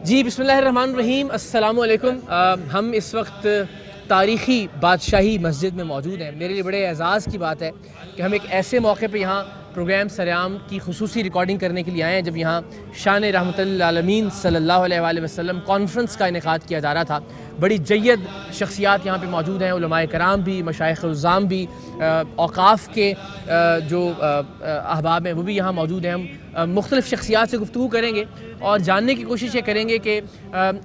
جی بسم اللہ الرحمن الرحیم، السلام علیکم۔ ہم اس وقت تاریخی بادشاہی مسجد میں موجود ہیں۔ میرے لیے بڑے اعزاز کی بات ہے کہ ہم ایک ایسے موقع پہ یہاں پروگرام سرعام کی خصوصی ریکارڈنگ کرنے کے لیے آئے ہیں جب یہاں شان رحمت للعالمین صلی اللہ علیہ وآلہ وسلم کانفرنس کا انعقاد کیا جا رہا تھا۔ بڑی جید شخصیات یہاں پہ موجود ہیں، علماء کرام بھی، مشائخ العظام بھی، اوقاف کے جو احباب ہیں وہ بھی یہاں موجود ہیں۔ ہم مختلف شخصیات سے گفتگو کریں گے اور جاننے کی کوشش یہ کریں گے کہ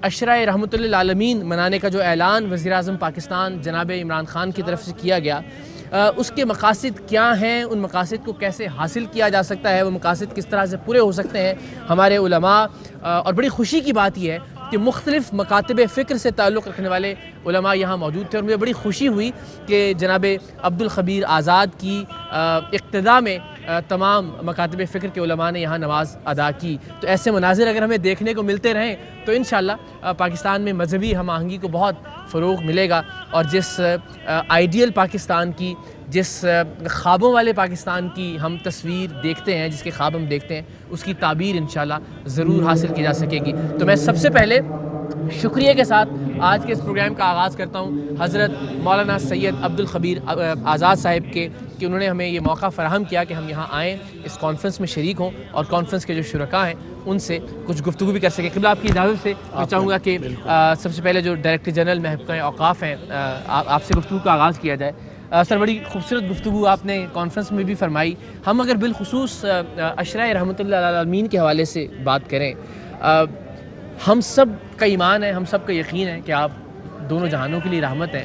عشرہ رحمت للعالمین منانے کا جو اعلان وزیر اعظم پاکستان جناب عمران خان کی طرف سے کیا گیا، اس کے مقاصد کیا ہیں، ان مقاصد کو کیسے حاصل کیا جا سکتا ہے، وہ مقاصد کس طرح سے پورے ہو سکتے ہیں۔ ہمارے علماء اور بڑی خوشی کی بات یہ ہے کہ مختلف مکاتب فکر سے تعلق رکھنے والے علماء یہاں موجود تھے، اور مجھے بڑی خوشی ہوئی کہ جناب عبدالخبیر آزاد کی اقتداء میں تمام مکاتب فکر کے علماء نے یہاں نماز ادا کی۔ تو ایسے مناظر اگر ہمیں دیکھنے کو ملتے رہیں تو انشاءاللہ پاکستان میں مذہبی ہم آہنگی کو بہت فروغ ملے گا، اور جس آئیڈیل پاکستان کی، جس خوابوں والے پاکستان کی ہم تصویر دیکھتے ہیں، جس کے خواب ہم دیکھتے ہیں، اس کی تعبیر انشاءاللہ ضرور حاصل کی جا سکے گی۔ تو میں سب سے پہلے شکریہ کے ساتھ آج کے اس پروگرام کا آغاز کرتا ہوں حضرت مولانا سید عبدالخبیر آزاد صاحب کے، کہ انہوں نے ہمیں یہ موقع فراہم کیا کہ ہم یہاں آئیں، اس کانفرنس میں شریک ہوں اور کانفرنس کے جو شرکاء ہیں ان سے کچھ گفتگو بھی کر سکیں۔ قبلہ آپ کی اجازت سے میں چاہوں گا کہ سب سے پہلے جو ڈائریکٹر جنرل محکمہ اوقاف ہیں آپ سے گفتگو کا آغاز کیا جائے۔ سر، بڑی خوبصورت گفتگو آپ نے کانفرنس میں بھی فرمائی۔ ہم اگر بالخصوص عشرہ رحمت للعالمین کے حوالے سے بات کریں، ہم سب کا ایمان ہے، ہم سب کا یقین ہے کہ آپ دونوں جہانوں کے لیے رحمت ہیں،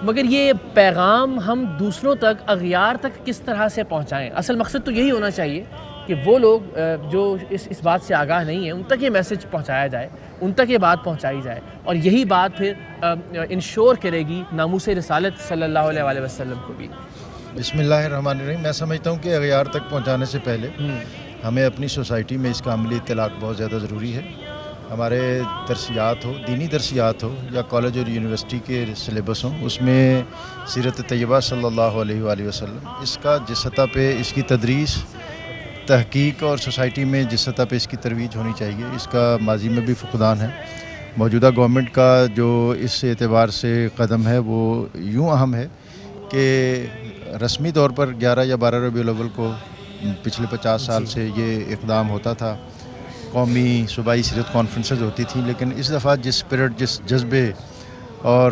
مگر یہ پیغام ہم دوسروں تک، اغیار تک کس طرح سے پہنچائیں؟ اصل مقصد تو یہی ہونا چاہیے کہ وہ لوگ جو اس بات سے آگاہ نہیں ہیں ان تک یہ میسج پہنچایا جائے، ان تک یہ بات پہنچائی جائے، اور یہی بات پھر انشور کرے گی ناموس رسالت صلی اللہ علیہ وآلہ وسلم کو بھی۔ بسم اللہ الرحمن الرحیم۔ میں سمجھتا ہوں کہ اغیار تک پہنچانے سے پہلے ہمیں اپنی سوسائٹی میں اس کا عملی اطلاق بہت زیادہ ضروری ہے۔ ہمارے درسیات ہو، دینی درسیات ہو، یا کالج اور یونیورسٹی کے سلیبس ہوں، اس میں سیرت طیبہ صلی اللہ علیہ وآلہ وسلم، اس کا جس سطح پہ اس کی تدریس، تحقیق اور سوسائٹی میں جس سطح پہ اس کی ترویج ہونی چاہیے، اس کا ماضی میں بھی فقدان ہے۔ موجودہ گورنمنٹ کا جو اس اعتبار سے قدم ہے وہ یوں اہم ہے کہ رسمی طور پر 11 یا 12 ربیع الاول کو پچھلے 50 سال سے یہ اقدام ہوتا تھا، قومی صوبائی سیرت کانفرنسز ہوتی تھیں، لیکن اس دفعہ جس اسپرٹ، جس جذبے اور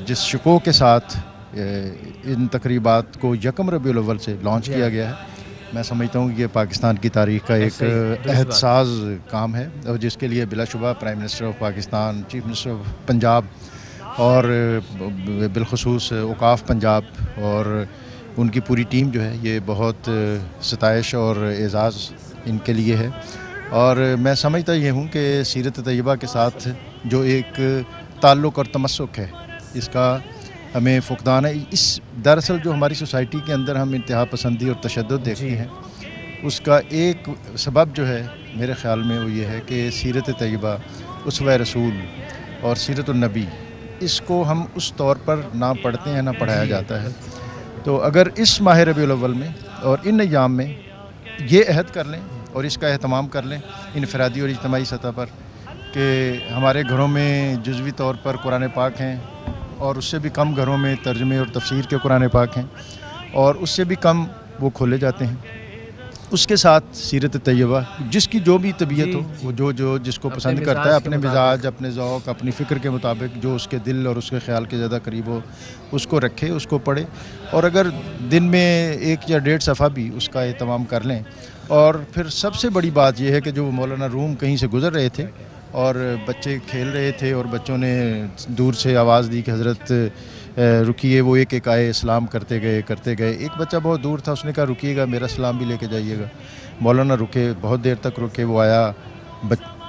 جس شکوہ کے ساتھ ان تقریبات کو 1 ربیع الاول سے لانچ کیا گیا ہے، میں سمجھتا ہوں کہ یہ پاکستان کی تاریخ کا ایک عہد ساز کام ہے، اور جس کے لیے بلا شبہ prime minister of Pakistan, chief minister of Punjab اور بالخصوص اوقاف پنجاب اور ان کی پوری ٹیم جو ہے، یہ بہت ستائش اور اعزاز ان کے لیے ہے۔ اور میں سمجھتا یہ ہوں کہ سیرت طیبہ کے ساتھ جو ایک تعلق اور تمسک ہے، اس کا ہمیں فقدان ہے۔ اس دراصل جو ہماری سوسائٹی کے اندر ہم انتہا پسندی اور تشدد دیکھتے ہیں، اس کا ایک سبب جو ہے میرے خیال میں وہ یہ ہے کہ سیرت طیبہ، اسوہ رسول اور سیرت النبی، اس کو ہم اس طور پر نہ پڑھتے ہیں، نہ پڑھایا جاتا ہے۔ تو اگر اس ماہ ربیع الاول میں اور ان ایام میں یہ عہد کر لیں اور اس کا اہتمام کر لیں انفرادی اور اجتماعی سطح پر کہ ہمارے گھروں میں جزوی طور پر قرآن پاک ہیں، اور اس سے بھی کم گھروں میں ترجمے اور تفسیر کے قرآن پاک ہیں، اور اس سے بھی کم وہ کھولے جاتے ہیں، اس کے ساتھ سیرت طیبہ، جس کی جو بھی طبیعت ہو، وہ جو جس کو پسند کرتا ہے، اپنے مزاج، اپنے ذوق، اپنی فکر کے مطابق جو اس کے دل اور اس کے خیال کے زیادہ قریب ہو، اس کو رکھے، اس کو پڑھے، اور اگر دن میں 1 یا 1.5 صفحہ بھی اس کا اہتمام کر لیں۔ اور پھر سب سے بڑی بات یہ ہے کہ جو مولانا روم کہیں سے گزر رہے تھے اور بچے کھیل رہے تھے، اور بچوں نے دور سے آواز دی کہ حضرت رکیے، وہ ایک ایک آئے، سلام کرتے گئے۔ ایک بچہ بہت دور تھا، اس نے کہا رکیے گا، میرا سلام بھی لے کے جائیے گا۔ مولانا رکے، بہت دیر تک رکے، وہ آیا،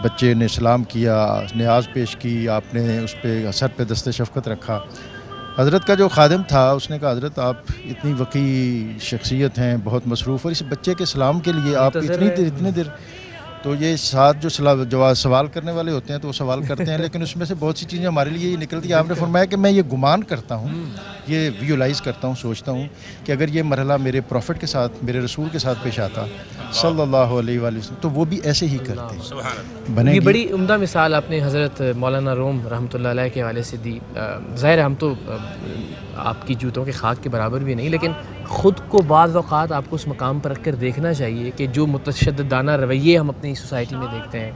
بچے نے سلام کیا، نیاز پیش کی، آپ نے اس پہ سر پہ دست شفقت رکھا۔ حضرت کا جو خادم تھا اس نے کہا حضرت آپ اتنی وقی شخصیت ہیں، بہت مصروف، اور اس بچے کے سلام کے لیے آپ اتنی دیر تو یہ ساتھ جو سوال کرنے والے ہوتے ہیں تو وہ سوال کرتے ہیں لیکن اس میں سے بہت سی چیزیں ہمارے لیے یہ نکلتی ہیں. آپ نے فرمایا کہ میں یہ گمان کرتا ہوں, یہ ویژولاز کرتا ہوں, سوچتا ہوں کہ اگر یہ مرحلہ میرے پروفٹ کے ساتھ, میرے رسول کے ساتھ پیش آتا صلی اللہ علیہ وآلہ وسلم, تو وہ بھی ایسے ہی کرتے بنے یہ گی. بڑی عمدہ مثال آپ نے حضرت مولانا روم رحمۃ اللہ علیہ کے حوالے سے دی. ظاہر ہے ہم تو آپ کی جوتوں کے خاک کے برابر بھی نہیں, لیکن خود کو بعض اوقات آپ کو اس مقام پر رکھ کر دیکھنا چاہیے کہ جو متشددانہ رویے ہم اپنی سوسائٹی میں دیکھتے ہیں,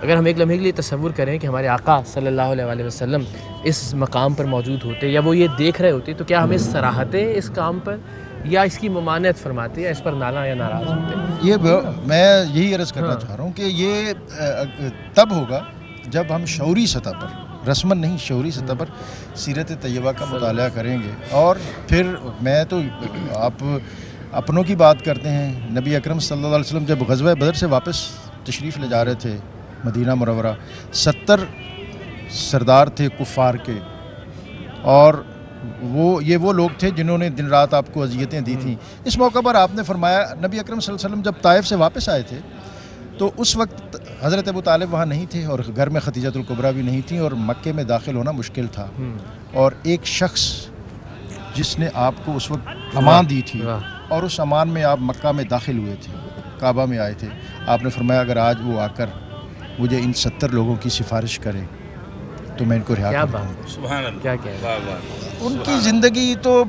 اگر ہم ایک لمحے کے لیے تصور کریں کہ ہمارے آقا صلی اللہ علیہ وآلہ وسلم اس مقام پر موجود ہوتے یا وہ یہ دیکھ رہے ہوتے تو کیا ہمیں سراہتے اس کام پر یا اس کی ممانعت فرماتے یا اس پر نالا یا ناراض ہوتے؟ یہ میں یہی عرض کرنا چاہ رہا ہوں کہ یہ تب ہوگا جب ہم شعوری سطح پر, رسماً نہیں شعوری سطح پر سیرت طیبہ کا مطالعہ کریں گے. اور پھر میں تو آپ اپنوں کی بات کرتے ہیں, نبی اکرم صلی اللہ علیہ وسلم جب غزوہ بدر سے واپس تشریف لے جا رہے تھے مدینہ منورہ, 70 سردار تھے کفار کے, اور وہ لوگ تھے جنہوں نے دن رات آپ کو اذیتیں دی تھیں. اس موقع پر آپ نے فرمایا, نبی اکرم صلی اللہ علیہ وسلم جب طائف سے واپس آئے تھے تو اس وقت حضرت ابو طالب وہاں نہیں تھے اور گھر میں خدیجۃ الکبریٰ بھی نہیں تھیں اور مکے میں داخل ہونا مشکل تھا, اور ایک شخص جس نے آپ کو اس وقت امان دی تھی اور اس امان میں آپ مکہ میں داخل ہوئے تھے, کعبہ میں آئے تھے, آپ نے فرمایا اگر آج وہ آ کر مجھے ان 70 لوگوں کی سفارش کرے تو میں ان کو رہا کر دوں. سبحان اللہ, کیا کہہ رہے ہیں؟ ان کی زندگی تو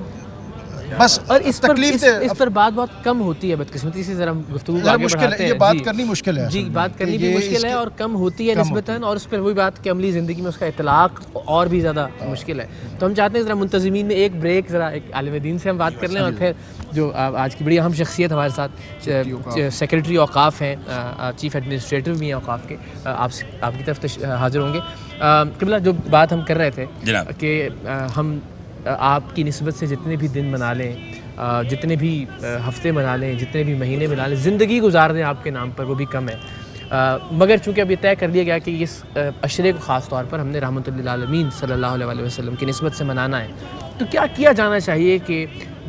بس اور اس تکلیف پر بات بہت کم ہوتی ہے بدقسمتی سے. ذرا گفتگو آگے بڑھاتے ہیں. یہ بات کرنی مشکل ہے, جی بات کرنی بھی مشکل ہے اور کم ہوتی ہے نسبتاً, اور اس پر وہی بات کہ عملی زندگی میں اس کا اطلاق اور بھی زیادہ مشکل ہے. تو ہم چاہتے ہیں ذرا منتظمین میں ایک بریک, ذرا ایک عالم دین سے ہم بات کر لیں اور پھر جو آج کی بڑی اہم شخصیت ہمارے ساتھ سیکریٹری اوقاف ہیں, چیف ایڈمنسٹریٹر بھی ہیں اوقاف کے, آپ کی طرف حاضر ہوں گے. قبلہ جو بات ہم کر رہے تھے کہ ہم آپ کی نسبت سے جتنے بھی دن منا لیں, جتنے بھی ہفتے منا لیں, جتنے بھی مہینے منا لیں, زندگی گزار دیں آپ کے نام پر, وہ بھی کم ہے. مگر چونکہ اب یہ طے کر لیا گیا کہ اس عشرے کو خاص طور پر ہم نے رحمۃ للعالمین صلی اللہ علیہ وسلم کی نسبت سے منانا ہے, تو کیا کیا جانا چاہیے کہ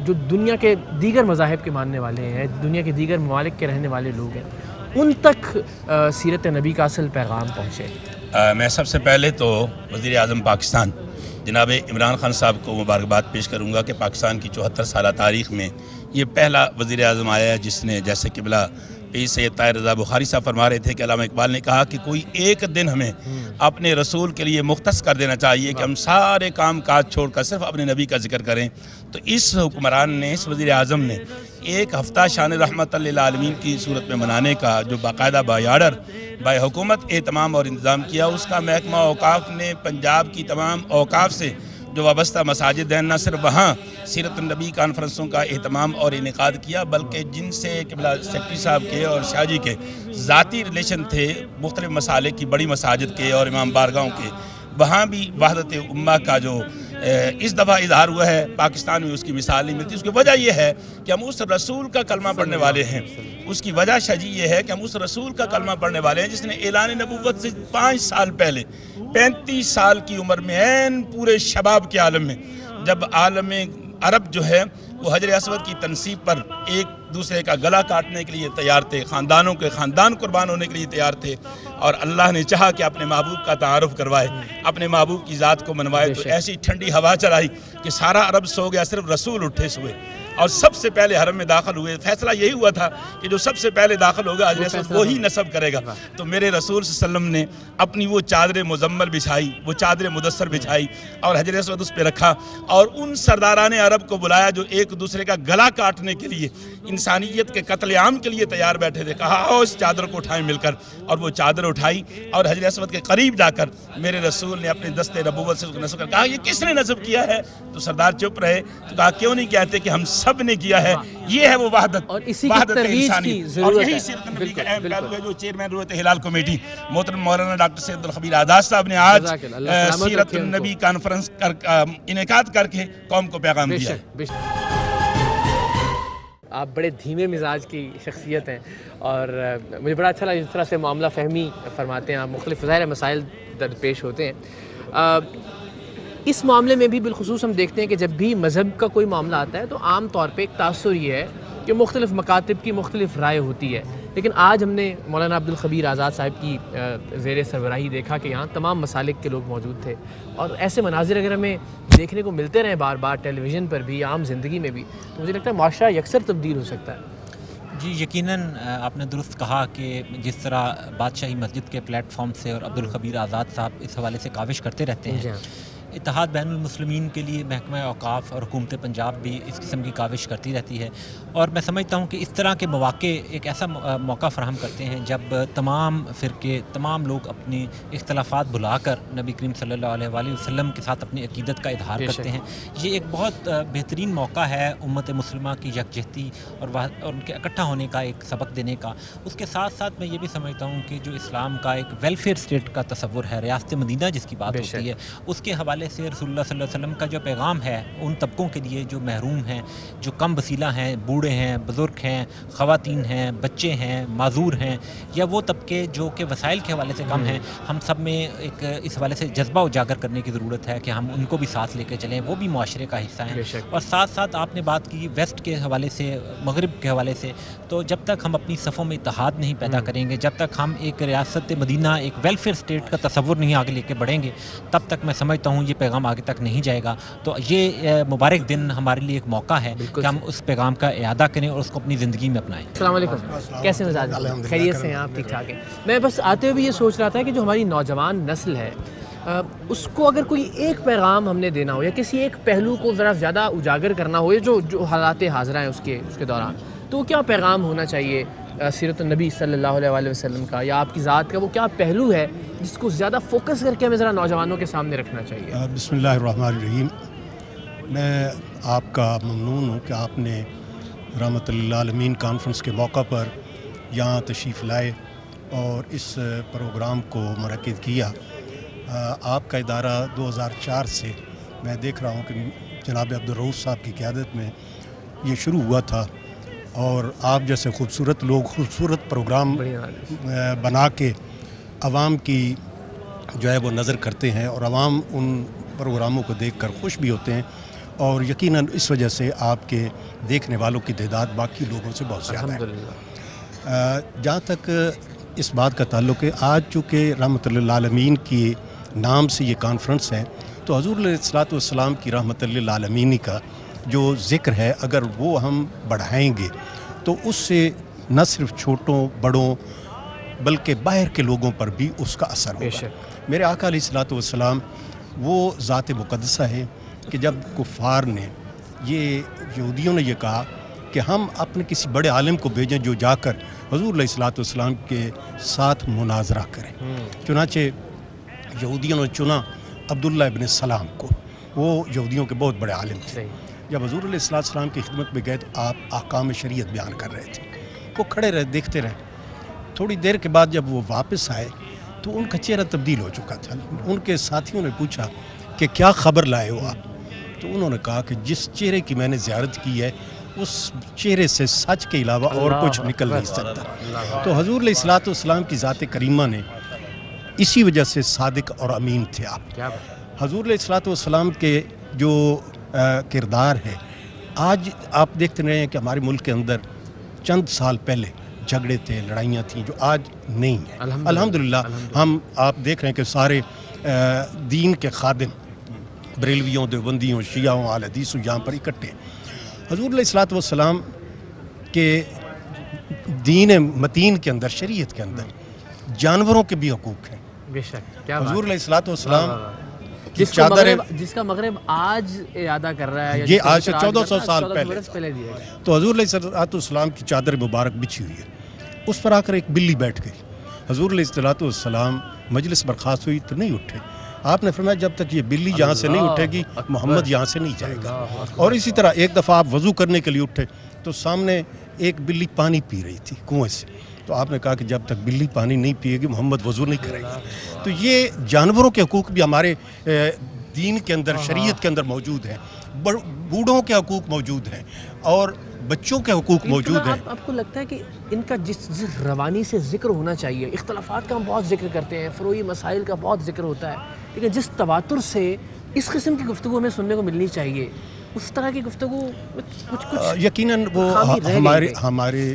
جو دنیا کے دیگر مذاہب کے ماننے والے ہیں, دنیا کے دیگر ممالک کے رہنے والے لوگ ہیں, ان تک سیرت نبی کا اصل پیغام پہنچے؟ میں سب سے پہلے تو وزیر اعظم پاکستان جناب عمران خان صاحب کو مبارکباد پیش کروں گا کہ پاکستان کی 74 سالہ تاریخ میں یہ پہلا وزیر اعظم آیا ہے جس نے, جیسے قبلہ پیر سید طاہر رضا بخاری صاحب فرما رہے تھے کہ علامہ اقبال نے کہا کہ کوئی ایک دن ہمیں اپنے رسول کے لیے مختص کر دینا چاہیے کہ ہم سارے کام کاج چھوڑ کر صرف اپنے نبی کا ذکر کریں. تو اس حکمران نے, اس وزیر اعظم نے ایک ہفتہ شان رحمت للعالمین کی صورت میں منانے کا جو باقاعدہ بائی آرڈر بائی حکومت اہتمام اور انتظام کیا, اس کا محکمہ اوقاف نے پنجاب کی تمام اوقاف سے جو وابستہ مساجد ہیں, نہ صرف وہاں سیرت النبی کانفرنسوں کا اہتمام اور انعقاد کیا, بلکہ جن سے قبلہ سیکٹری صاحب کے اور شاہ جی کے ذاتی ریلیشن تھے مختلف مسالک کی بڑی مساجد کے اور امام بارگاہوں کے, وہاں بھی وحدت امہ کا جو اس دفعہ اظہار ہوا ہے پاکستان میں اس کی مثال نہیں ملتی. اس کی وجہ یہ ہے کہ ہم اس رسول کا کلمہ پڑھنے والے ہیں. اس کی وجہ شجی یہ ہے کہ ہم اس رسول کا کلمہ پڑھنے والے ہیں جس نے اعلان نبوت سے 5 سال پہلے 35 سال کی عمر میں عین پورے شباب کے عالم میں, جب عالم عرب جو ہے وہ حجر اسود کی تنصیب پر ایک دوسرے کا گلا کاٹنے کے لیے تیار تھے, خاندانوں کے خاندان قربان ہونے کے لیے تیار تھے, اور اللہ نے چاہا کہ اپنے محبوب کا تعارف کروائے, اپنے محبوب کی ذات کو منوائے, تو ایسی ٹھنڈی ہوا چلائی کہ سارا عرب سو گیا, صرف رسول اٹھے سوئے اور سب سے پہلے حرم میں داخل ہوئے. فیصلہ یہی ہوا تھا کہ جو سب سے پہلے داخل ہوگا حجر اسود وہی نصب کرے گا. تو میرے رسول صلی اللہ علیہ وسلم نے اپنی وہ چادر مزمل بچھائی, وہ چادر مدثر بچھائی اور حجر اسود اس پہ رکھا, اور ان سرداران عرب کو بلایا جو ایک دوسرے کا گلا کاٹنے کے لیے, انسانیت کے قتل عام کے لیے تیار بیٹھے تھے. کہا آؤ اس چادر کو اٹھائیں مل کر, اور وہ چادر اٹھائی اور حجر اسود کے قریب جا کر میرے رسول نے اپنے دست نبوت سے اس کو نصب کر. کہا یہ کس نے نصب کیا ہے؟ تو سردار چپ رہے. تو کہا کیوں نہیں کہتے کہ ہم سب نے کیا ہے, یہ ہے وہ وحدت, اور اسی کی ترویج کی ضرورت ہے. اور یہی سیرت نبی کا اہم پہلو ہے جو چیئرمین رویت ہلال کمیٹی محترم مولانا ڈاکٹر سید عبدالخبیر آزاد صاحب نے آج سیرت النبی کانفرنس انعقاد کر کے قوم کو پیغام دیا ہے. آپ بڑے دھیمے مزاج کی شخصیت ہیں اور مجھے بڑا اچھا لگا جس طرح سے معاملہ فہمی فرماتے ہیں آپ. مختلف ظاہر مسائل درپیش ہوتے ہیں. اس معاملے میں بھی بالخصوص ہم دیکھتے ہیں کہ جب بھی مذہب کا کوئی معاملہ آتا ہے تو عام طور پہ ایک تاثر یہ ہے کہ مختلف مکاتب کی مختلف رائے ہوتی ہے لیکن آج ہم نے مولانا عبدالخبیر آزاد صاحب کی زیر سربراہی دیکھا کہ یہاں تمام مسالک کے لوگ موجود تھے، اور ایسے مناظر اگر ہمیں دیکھنے کو ملتے رہیں بار بار ٹیلی ویژن پر بھی، عام زندگی میں بھی، تو مجھے لگتا ہے معاشرہ یکسر تبدیل ہو سکتا ہے۔ جی یقیناً آپ نے درست کہا کہ جس طرح بادشاہی مسجد کے پلیٹ فارم سے اور عبدالخبیر آزاد صاحب اس حوالے سے کاوش کرتے رہتے ہیں، اتحاد بین المسلمین کے لیے محکمہ اوقاف اور حکومت پنجاب بھی اس قسم کی کاوش کرتی رہتی ہے، اور میں سمجھتا ہوں کہ اس طرح کے مواقع ایک ایسا موقع فراہم کرتے ہیں جب تمام فرقے، تمام لوگ اپنی اختلافات بھلا کر نبی کریم صلی اللہ علیہ وآلہ وسلم کے ساتھ اپنی عقیدت کا اظہار کرتے ہیں۔ یہ ایک بہت بہترین موقع ہے امت مسلمہ کی یکجہتی اور ان کے اکٹھا ہونے کا، ایک سبق دینے کا۔ اس کے ساتھ ساتھ میں یہ بھی سمجھتا ہوں کہ جو اسلام کا ایک ویلفیئر اسٹیٹ کا تصور ہے، ریاست مدینہ جس کی بات ہوتی ہے، اس کے حوالے سے رسول اللہ صلی اللہ علیہ وسلم کا جو پیغام ہے ان طبقوں کے لیے جو محروم ہیں، جو کم وسیلہ ہیں، بوڑھے ہیں، بزرگ ہیں، خواتین ہیں، بچے ہیں، معذور ہیں، یا وہ طبقے جو کہ وسائل کے حوالے سے کم ہیں، ہم سب میں ایک اس حوالے سے جذبہ اجاگر کرنے کی ضرورت ہے کہ ہم ان کو بھی ساتھ لے کے چلیں، وہ بھی معاشرے کا حصہ ہیں۔ اور ساتھ ساتھ آپ نے بات کی ویسٹ کے حوالے سے، مغرب کے حوالے سے، تو جب تک ہم اپنی صفوں میں اتحاد نہیں پیدا کریں گے، جب تک ہم ایک ریاست مدینہ، ایک ویلفیئر اسٹیٹ کا تصور نہیں آگے لے کے بڑھیں گے، تب تک میں سمجھتا ہوں یہ پیغام آگے تک نہیں جائے گا۔ تو یہ مبارک دن ہمارے لیے ایک موقع ہے کہ ہم اس پیغام کا اعادہ کریں اور اس کو اپنی زندگی میں اپنائیں۔ السلام علیکم، کیسے مزاج؟ خیریت سے ہیں آپ؟ ٹھیک ٹھاک ہیں۔ میں بس آتے ہوئے بھی یہ سوچ رہا تھا کہ جو ہماری نوجوان نسل ہے، اس کو اگر کوئی ایک پیغام ہم نے دینا ہو یا کسی ایک پہلو کو ذرا زیادہ اجاگر کرنا ہو، جو حالات حاضرہ ہیں اس کے دوران، تو کیا پیغام ہونا چاہیے سیرت النبی صلی اللہ علیہ وآلہ وسلم کا، یا آپ کی ذات کا وہ کیا پہلو ہے جس کو زیادہ فوکس کر کے ہمیں ذرا نوجوانوں کے سامنے رکھنا چاہیے؟ بسم اللہ الرحمن الرحیم۔ میں آپ کا ممنون ہوں کہ آپ نے رحمت للعالمین کانفرنس کے موقع پر یہاں تشریف لائے اور اس پروگرام کو منعقد کیا۔ آپ کا ادارہ 2004 سے میں دیکھ رہا ہوں کہ جناب عبدالرؤوف صاحب کی قیادت میں یہ شروع ہوا تھا، اور آپ جیسے خوبصورت لوگ خوبصورت پروگرام بنا کے عوام کی جو ہے وہ نظر کرتے ہیں، اور عوام ان پروگراموں کو دیکھ کر خوش بھی ہوتے ہیں، اور یقیناً اس وجہ سے آپ کے دیکھنے والوں کی تعداد باقی لوگوں سے بہت زیادہ ہے۔ جہاں تک اس بات کا تعلق ہے، آج چونکہ رحمت للعالمین کی نام سے یہ کانفرنس ہے، تو حضور علیہ الصلوۃ والسلام کی رحمت للعالمین کا جو ذکر ہے اگر وہ ہم بڑھائیں گے تو اس سے نہ صرف چھوٹوں بڑوں بلکہ باہر کے لوگوں پر بھی اس کا اثر ہوگا۔ میرے آقا علیہ الصلوۃ والسلام وہ ذات مقدسہ ہے کہ جب کفار نے، یہ یہودیوں نے یہ کہا کہ ہم اپنے کسی بڑے عالم کو بھیجیں جو جا کر حضور علیہ الصلوۃ والسلام کے ساتھ مناظرہ کریں، چنانچہ یہودیوں نے چنا عبداللہ ابن سلام کو، وہ یہودیوں کے بہت بڑے عالم تھے۔ جب حضور علیہ الصلوۃ والسلام کی خدمت میں گئے تو آپ احکام شریعت بیان کر رہے تھے، وہ کھڑے رہے دیکھتے رہے۔ تھوڑی دیر کے بعد جب وہ واپس آئے تو ان کا چہرہ تبدیل ہو چکا تھا۔ ان کے ساتھیوں نے پوچھا کہ کیا خبر لائے ہو آپ؟ تو انہوں نے کہا کہ جس چہرے کی میں نے زیارت کی ہے اس چہرے سے سچ کے علاوہ اور کچھ نکل نہیں سکتا۔ تو حضور علیہ الصلوۃ والسلام کی ذات کریمہ نے اسی وجہ سے صادق اور امین تھے آپ۔ حضور علیہ الصلوۃ والسلام کے جو کردار ہے، آج آپ دیکھتے رہے ہیں کہ ہمارے ملک کے اندر چند سال پہلے جھگڑے تھے، لڑائیاں تھیں جو آج نہیں ہیں۔ الحمدللہ ہم آپ دیکھ رہے ہیں کہ سارے دین کے خادم بریلویوں، دیوبندیوں، شیعوں، اہل حدیثوں یہاں پر اکٹھے۔ حضور علیہ الصلوۃ والسلام کے دین متین کے اندر، شریعت کے اندر جانوروں کے بھی حقوق ہیں۔ بے شک، کیا حضور علیہ الصلوۃ والسلام جس کا مغرب آج اعادہ کر رہا ہے، یہ آج سے 1400 سال پہلے، تو حضور علیہ الصلوۃ والسلام کی چادر مبارک بچھی ہوئی ہے، اس پر آ کر ایک بلی بیٹھ گئی۔ حضور علیہ الصلوۃ والسلام مجلس برخاست ہوئی تو نہیں اٹھے۔ آپ نے فرمایا جب تک یہ بلی یہاں سے نہیں اٹھے گی محمد یہاں سے نہیں جائے گا۔ اور اسی طرح ایک دفعہ آپ وضو کرنے کے لیے اٹھے تو سامنے ایک بلی پانی پی رہی تھی کنویں سے، تو آپ نے کہا کہ جب تک بلی پانی نہیں پیے گی محمد وضو نہیں کرے گا۔ تو یہ جانوروں کے حقوق بھی ہمارے دین کے اندر، شریعت کے اندر موجود ہیں، بوڑھوں کے حقوق موجود ہیں اور بچوں کے حقوق موجود ہیں۔ آپ کو لگتا ہے کہ ان کا جس روانی سے ذکر ہونا چاہیے، اختلافات کا ہم بہت ذکر کرتے ہیں، فروعی مسائل کا بہت ذکر ہوتا ہے، لیکن جس تواتر سے اس قسم کی گفتگو ہمیں سننے کو ملنی چاہیے، اس طرح کی گفتگو کچھ یقیناً وہ ہمارے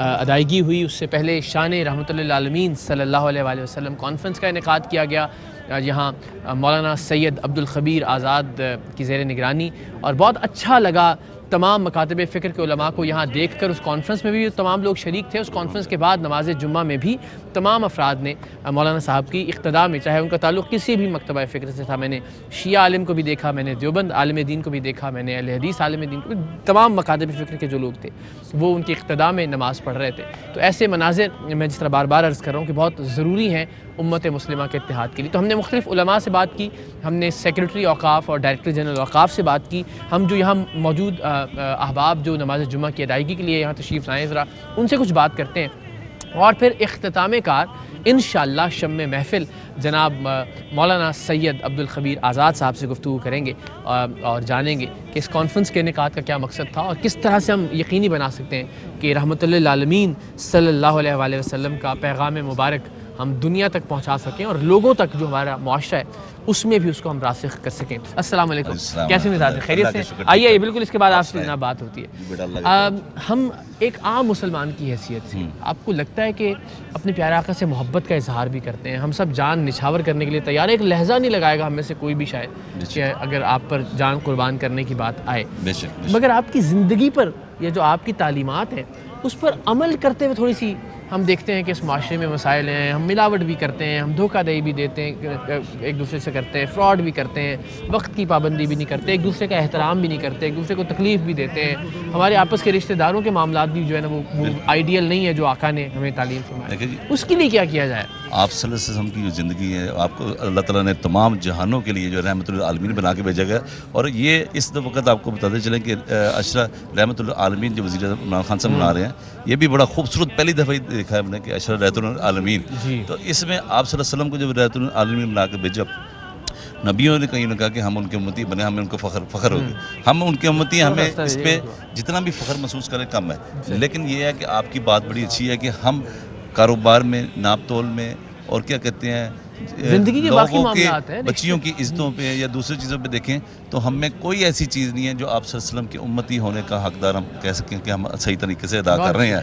ادائیگی ہوئی، اس سے پہلے شان رحمۃ للعالمین صلی اللہ علیہ وآلہ وسلم کانفرنس کا انعقاد کیا گیا، جہاں مولانا سید عبدالخبیر آزاد کی زیر نگرانی، اور بہت اچھا لگا تمام مکاتب فکر کے علماء کو یہاں دیکھ کر۔ اس کانفرنس میں بھی تمام لوگ شریک تھے۔ اس کانفرنس کے بعد نماز جمعہ میں بھی تمام افراد نے مولانا صاحب کی اقتداء میں، چاہے ان کا تعلق کسی بھی مکتبہ فکر سے تھا، میں نے شیعہ عالم کو بھی دیکھا، میں نے دیوبند عالم دین کو بھی دیکھا، میں نے اہل حدیث عالم دین کو بھی، تمام مکاتب فکر کے جو لوگ تھے وہ ان کی اقتداء میں نماز پڑھ رہے تھے۔ تو ایسے مناظر میں جس طرح بار بار عرض کر رہا ہوں کہ بہت ضروری ہیں امت مسلمہ کے اتحاد کے لیے۔ تو ہم نے مختلف علماء سے بات کی، ہم نے سیکریٹری اوقاف اور ڈائریکٹر جنرل اوقاف سے بات کی، ہم جو یہاں موجود احباب جو نماز جمعہ کی ادائیگی کے لیے یہاں تشریف لائیں ذرا ان سے کچھ بات کرتے ہیں، اور پھر اختتام کار انشاءاللہ شم محفل جناب مولانا سید عبدالخبیر آزاد صاحب سے گفتگو کریں گے اور جانیں گے کہ اس کانفرنس کے انعقاد کا کیا مقصد تھا اور کس طرح سے ہم یقینی بنا سکتے ہیں کہ رحمۃ للعالمین صلی اللہ علیہ وآلہ وسلم کا پیغام مبارک ہم دنیا تک پہنچا سکیں اور لوگوں تک جو ہمارا معاشرہ ہے اس میں بھی اس کو ہم راسخ کر سکیں۔ السلام علیکم، کیسے مزاج ہیں؟ خیریت سے؟ آئیے بالکل، اس کے بعد آپ سے جناب بات ہوتی ہے۔ ہم ایک عام مسلمان کی حیثیت سے آپ کو لگتا ہے کہ اپنے پیارے آقا سے محبت کا اظہار بھی کرتے ہیں، ہم سب جان نچھاور کرنے کے لیے تیار ہیں، ایک لہجہ نہیں لگائے گا ہم میں سے کوئی بھی شاید کہ اگر آپ پر جان قربان کرنے کی بات آئے، مگر آپ کی زندگی پر یا جو آپ کی تعلیمات ہیں اس پر عمل کرتے ہوئے تھوڑی سی ہم دیکھتے ہیں کہ اس معاشرے میں مسائل ہیں، ہم ملاوٹ بھی کرتے ہیں، ہم دھوکہ دہی بھی دیتے ہیں ایک دوسرے سے کرتے ہیں، فراڈ بھی کرتے ہیں، وقت کی پابندی بھی نہیں کرتے، ایک دوسرے کا احترام بھی نہیں کرتے، ایک دوسرے کو تکلیف بھی دیتے ہیں، ہمارے آپس کے رشتہ داروں کے معاملات بھی جو ہے نا وہ آئیڈیل نہیں ہے جو آقا نے ہمیں تعلیم فرمائی۔ اس کے لیے کیا کیا جائے؟ آپ صلی اللہ علیہ وسلم کی جو زندگی ہے، آپ کو اللہ تعالیٰ نے تمام جہانوں کے لیے جو رحمۃ للعالمین بنا کے بھیجا گیا، اور یہ اس وقت آپ کو بتاتے چلیں کہ اشرا رحمۃ للعالمین جو وزیر عمران خان صاحب بنا رہے ہیں، یہ بھی بڑا خوبصورت پہلی دفعہ دیکھا ہے ہم نے کہ اشرا رحمۃ للعالمین، تو اس میں آپ صلی اللہ علیہ وسلم کو جب رحمۃ للعالمین بنا کے بھیجا، نبیوں نے کہیں کہا کہ ہم ان کے امتی بنے، ہمیں ان کو فخر ہوگی، ہم ان کے امتی، ہمیں اس پہ جتنا بھی فخر محسوس کریں کم ہے، لیکن یہ ہے کہ آپ کی بات بڑی اچھی ہے کہ ہم کاروبار میں، ناپ تول میں، اور کیا کہتے ہیں زندگی کے باقی لوگوں کے معاملات ہیں، بچیوں کی عزتوں پہ یا دوسری چیزوں پہ دیکھیں تو ہم میں کوئی ایسی چیز نہیں ہے جو آپ صلی اللہ علیہ وسلم کے امتی ہونے کا حقدار ہم کہہ سکیں کہ ہم صحیح طریقے سے ادا کر رہے ہیں،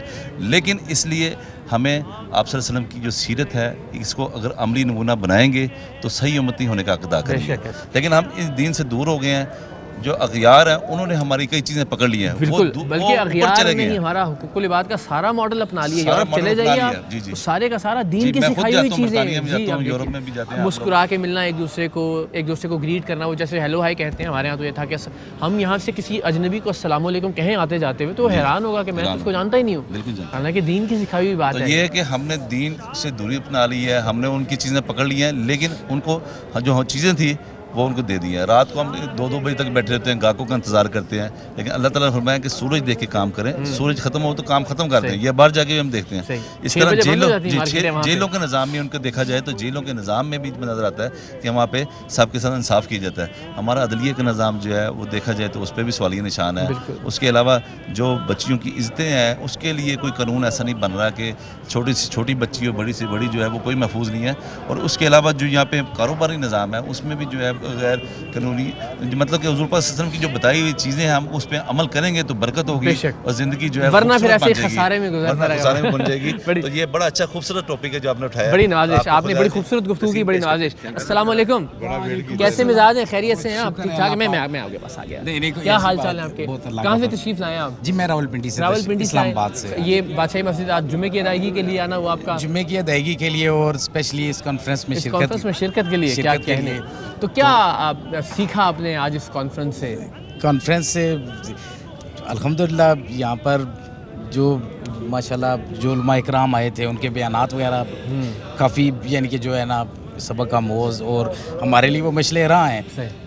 لیکن اس لیے ہمیں آپ صلی اللہ علیہ وسلم کی جو سیرت ہے اس کو اگر عملی نمونہ بنائیں گے تو صحیح امتی ہونے کا حق ادا کریں گے، لیکن ہم اس دین سے دور ہو گئے ہیں۔ جو اغیار ہیں انہوں نے ہماری کئی چیزیں پکڑ لی ہیں، بالکل، بلکہ اغیار نے ہی ہمارا حقوق العباد کا سارا ماڈل اپنا لیا۔ یورپ چلے جائیے آپ، سارے کا سارا دین کی سکھائی ہوئی چیزیں، یورپ میں بھی جاتے ہیں، مسکرا کے ملنا، ایک دوسرے کو گریٹ کرنا، وہ جیسے ہیلو ہائی کہتے ہیں، ہمارے یہاں تو یہ تھا کہ ہم یہاں سے کسی اجنبی کو السلام علیکم کہیں آتے جاتے ہوئے تو وہ حیران ہوگا کہ میں تو اس کو جانتا ہی نہیں ہوں، حالانکہ دین کی سکھائی ہوئی بات ہے۔ یہ ہے کہ ہم نے دین سے دوری اپنا لی ہے، ہم نے ان کی چیزیں پکڑ لی ہیں، لیکن ان کو جو چیزیں تھیں وہ ان کو دے دی ہیں۔ رات کو ہم 2-2 بجے تک بیٹھے رہتے ہیں، گاہکوں کا انتظار کرتے ہیں، لیکن اللہ تعالیٰ نے فرمایا کہ سورج دیکھ کے کام کریں، سورج ختم ہو تو کام ختم کرتے ہیں، یہ باہر جا کے ہم دیکھتے ہیں۔ اس طرح جیلوں کے نظام میں ان کو دیکھا جائے تو جیلوں کے نظام میں بھی نظر آتا ہے کہ وہاں پہ سب کے ساتھ انصاف کیا جاتا ہے۔ ہمارا عدلیہ کا نظام جو ہے وہ دیکھا جائے تو اس پہ بھی سوالیہ نشان ہے۔ اس کے علاوہ جو بچیوں کی عزتیں ہیں اس کے لیے کوئی قانون ایسا نہیں بن رہا کہ چھوٹی سے چھوٹی بچی ہو، بڑی سے بڑی جو ہے وہ کوئی محفوظ نہیں ہے، اور اس کے علاوہ جو یہاں پہ کاروباری نظام ہے اس میں بھی جو ہے غیر قانونی، مطلب کہ حضور پاک صلی اللہ علیہ وسلم کی جو بتائی ہوئی چیزیں ہیں ہم اس پہ عمل کریں گے تو برکت ہوگی اور زندگی جو ہے ورنہ پھر ایسے خسارے میں بن جائے گی۔ تو یہ بڑا اچھا خوبصورت ٹاپک ہے جو آپ نے اٹھایا، بڑی نوازش، آپ نے بڑی خوبصورت گفتگو کی، بڑی نوازش۔ السلام علیکم، کیسے مزاج ہیں؟ خیریت سے ہیں آپ؟ ٹھیک ٹھاک؟ میں آپ کے پاس آ گیا، کیا حال چال ہے آپ کے؟ کہاں سے تشریف لائے آپ؟ جی میں راولپنڈی سے، اسلام آباد سے۔ یہ بادشاہی مسجد آج جمعے کی ادائیگی کے لیے آنا ہوا آپ کا؟ جمعے کی ادائیگی کے لیے اور اسپیشلی اس کانفرنس میں شرکت کے لیے کیا کہنے، تو کیا سیکھا آپ نے آج اس کانفرنس سے؟ الحمدللہ یہاں پر جو ماشاءاللہ جو علماء اکرام آئے تھے ان کے بیانات وغیرہ کافی یعنی کہ جو ہے نا سبق آموز اور ہمارے لیے وہ مشعل راہ ہیں،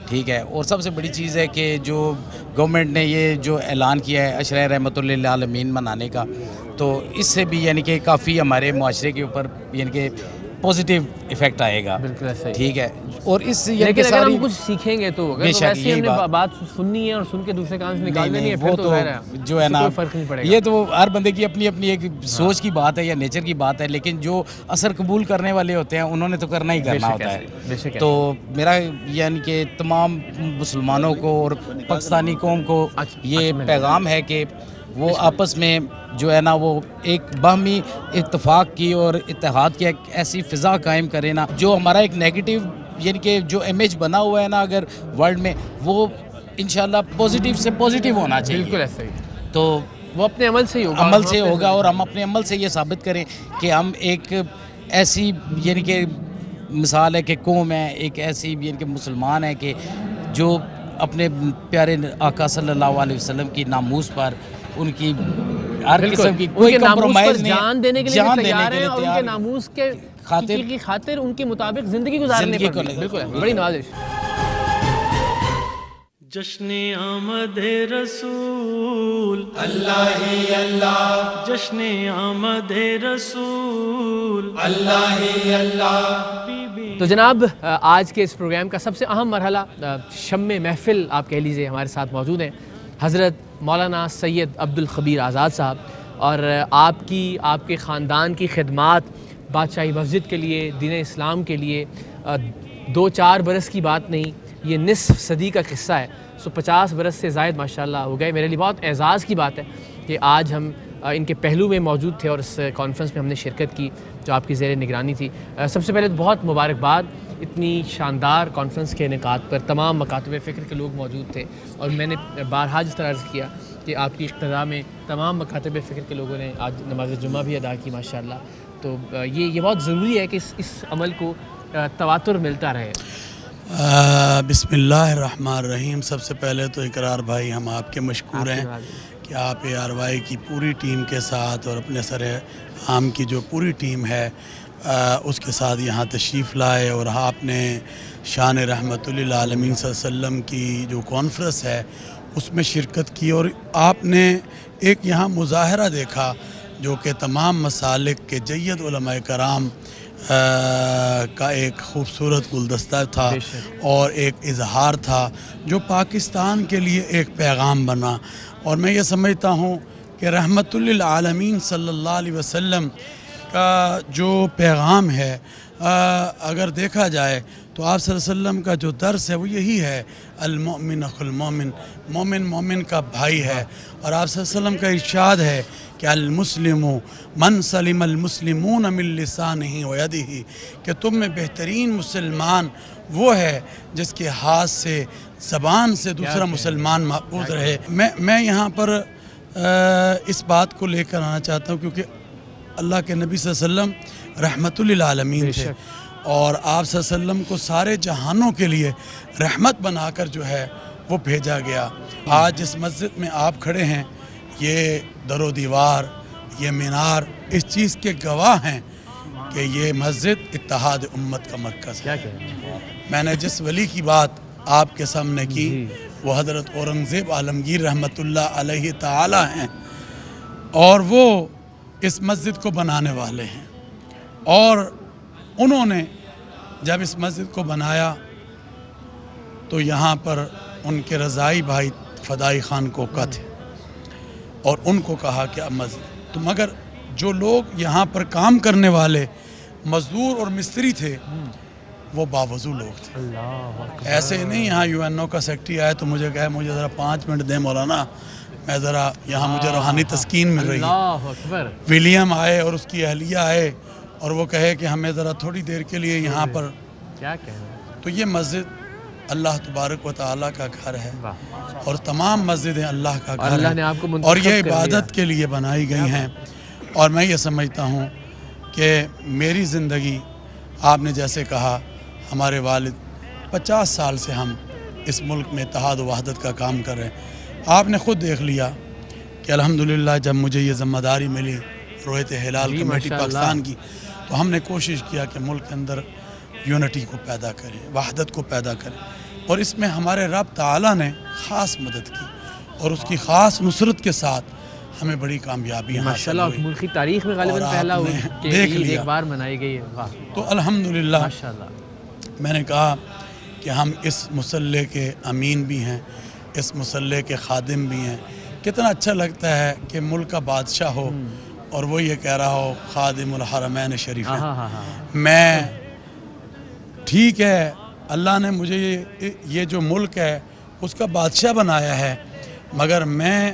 ٹھیک ہے۔ اور سب سے بڑی چیز ہے کہ جو گورنمنٹ نے یہ جو اعلان کیا ہے عشرہ رحمۃ للعالمین منانے کا، تو اس سے بھی یعنی کہ کافی ہمارے معاشرے کے اوپر یعنی کہ پازیٹیو ایفیکٹ آئے گا، ٹھیک ہے۔ اور اس لیکن اگر ہم کچھ سیکھیں گے تو ویسے ہم نے بات سننی ہے اور سن کے دوسرے کان سے نکال دینی ہے، وہ تو جو ہے نا یہ تو ہر بندے کی اپنی اپنی ایک سوچ کی بات ہے یا نیچر کی بات ہے، لیکن جو اثر قبول کرنے والے ہوتے ہیں انہوں نے تو کرنا ہی کرنا ہوتا ہے۔ تو میرا یعنی کہ تمام مسلمانوں کو اور پاکستانی قوم کو یہ پیغام ہے کہ وہ آپس میں جو ہے نا وہ ایک باہمی اتفاق کی اور اتحاد کی ایک ایسی فضا قائم کرے نا، جو ہمارا ایک نیگیٹو یعنی کہ جو امیج بنا ہوا ہے نا اگر ورلڈ میں، وہ انشاءاللہ پوزیٹیو سے پوزیٹیو ہونا چاہیے. بالکل ایسا ہی. تو وہ اپنے عمل سے ہی ہوگا، عمل سے ہوگا، اور ہم اپنے عمل سے یہ ثابت کریں کہ ہم ایک ایسی یعنی کہ مثال ہے کہ قوم ہے، ایک ایسی یعنی کہ مسلمان ہے کہ جو اپنے پیارے آقا صلی اللہ علیہ وسلم کی ناموس پر ان کی ہر قسم کی کوئی کمپرومائز نہیں، جان دینے کے لیے تیار ہیں، اور ان کے تیار ناموس کے خاطر ان کے مطابق زندگی گزارنے پر بھی. بالکل بڑی نوازش. جشن آمد رسول اللہ ہی اللہ، جشن آمد رسول اللہ ہی اللہ. تو جناب آج کے اس پروگرام کا سب سے اہم مرحلہ شم محفل آپ کہہ لیجئے ہمارے ساتھ موجود ہیں حضرت مولانا سید عبدالخبیر آزاد صاحب، اور آپ کے خاندان کی خدمات بادشاہی مسجد کے لیے، دین اسلام کے لیے 2-4 برس کی بات نہیں، یہ نصف صدی کا قصہ ہے. 50 برس سے زائد ماشاءاللہ ہو گئے. میرے لیے بہت اعزاز کی بات ہے کہ آج ہم ان کے پہلو میں موجود تھے اور اس کانفرنس میں ہم نے شرکت کی جو آپ کی زیر نگرانی تھی. سب سے پہلے تو بہت مبارکباد، اتنی شاندار کانفرنس کے انعقاد پر تمام مکاتب فکر کے لوگ موجود تھے، اور میں نے بارہا جس طرح عرض کیا کہ آپ کی اقتداء میں تمام مکاتب فکر کے لوگوں نے آج نماز جمعہ بھی ادا کی ماشاءاللہ. تو یہ بہت ضروری ہے کہ اس عمل کو تواتر ملتا رہے. بسم اللہ الرحمن الرحیم. سب سے پہلے تو اقرار بھائی ہم آپ کے مشکور ہیں کہ آپ ARY کی پوری ٹیم کے ساتھ اور اپنے سر عام کی جو پوری ٹیم ہے اس کے ساتھ یہاں تشریف لائے، اور آپ نے شان رحمت للعالمین صلی اللہ علیہ وسلم کی جو کانفرنس ہے اس میں شرکت کی، اور آپ نے ایک یہاں مظاہرہ دیکھا جو کہ تمام مسالک کے جید علماء کرام کا ایک خوبصورت گلدستہ تھا اور ایک اظہار تھا جو پاکستان کے لیے ایک پیغام بنا. اور میں یہ سمجھتا ہوں کہ رحمت للعالمین صلی اللہ علیہ وسلم کا جو پیغام ہے اگر دیکھا جائے تو آپ صلی اللہ علیہ وسلم کا جو درس ہے وہ یہی ہے، المؤمن اخو المؤمن، مومن مومن کا بھائی ہے. اور آپ صلی اللہ علیہ وسلم کا ارشاد ہے کہ المسلم من سلم المسلمون من لسانہ و یدہ، کہ تم میں بہترین مسلمان وہ ہے جس کے ہاتھ سے زبان سے دوسرا مسلمان محفوظ رہے. میں یہاں پر اس بات کو لے کر آنا چاہتا ہوں کیونکہ اللہ کے نبی صلی اللہ علیہ وسلم رحمت للعالمین تھے، اور آپ صلی اللہ علیہ وسلم کو سارے جہانوں کے لیے رحمت بنا کر جو ہے وہ بھیجا گیا. آج جس مسجد میں آپ کھڑے ہیں یہ در و دیوار، یہ مینار اس چیز کے گواہ ہیں کہ یہ مسجد اتحاد امت کا مرکز ہے. میں نے جس ولی کی بات آپ کے سامنے کی وہ حضرت اورنگزیب عالمگیر رحمت اللہ علیہ تعالی ہیں، اور وہ اس مسجد کو بنانے والے ہیں. اور انہوں نے جب اس مسجد کو بنایا تو یہاں پر ان کے رضائی بھائی فدائی خان کوکا تھے، اور ان کو کہا کہ اب مسجد تو مگر جو لوگ یہاں پر کام کرنے والے مزدور اور مستری تھے وہ باوضو لوگ تھے. ایسے ہی نہیں یہاں UNO کا سیکٹری آئے تو مجھے کہے مجھے ذرا 5 منٹ دیں مولانا، میں ذرا یہاں مجھے روحانی تسکین مل رہی ہے. ولیم آئے اور اس کی اہلیہ آئے اور وہ کہے کہ ہمیں ذرا تھوڑی دیر کے لیے یہاں پر. تو یہ مسجد اللہ تبارک و تعالیٰ کا گھر ہے، اور تمام مسجدیں اللہ کا گھر ہیں، اور یہ عبادت کے لیے بنائی گئی ہیں. اور میں یہ سمجھتا ہوں کہ میری زندگی، آپ نے جیسے کہا ہمارے والد 50 سال سے ہم اس ملک میں اتحاد و وحدت کا کام کر رہے ہیں. آپ نے خود دیکھ لیا کہ الحمدللہ جب مجھے یہ ذمہ داری ملی رویت ہلال کمیٹی پاکستان کی، تو ہم نے کوشش کیا کہ ملک کے اندر یونٹی کو پیدا کریں، وحدت کو پیدا کریں. اور اس میں ہمارے رب تعالیٰ نے خاص مدد کی، اور اس کی خاص نصرت کے ساتھ ہمیں بڑی کامیابیاں حاصل ہوئی. ماشاءاللہ ملکی تاریخ میں غالباً پہلا دیکھ لیا ایک بار منائی گئی ہے. تو الحمدللہ ماشاءاللہ میں نے کہا کہ ہم اس مسلح کے امین بھی ہیں، اس مسلح کے خادم بھی ہیں. کتنا اچھا لگتا ہے کہ ملک کا بادشاہ ہو اور وہ یہ کہہ رہا ہو خادم الحرمین شریفین. میں ٹھیک ہے اللہ نے مجھے یہ جو ملک ہے اس کا بادشاہ بنایا ہے، مگر میں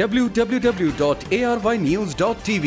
www.arvynews.tv।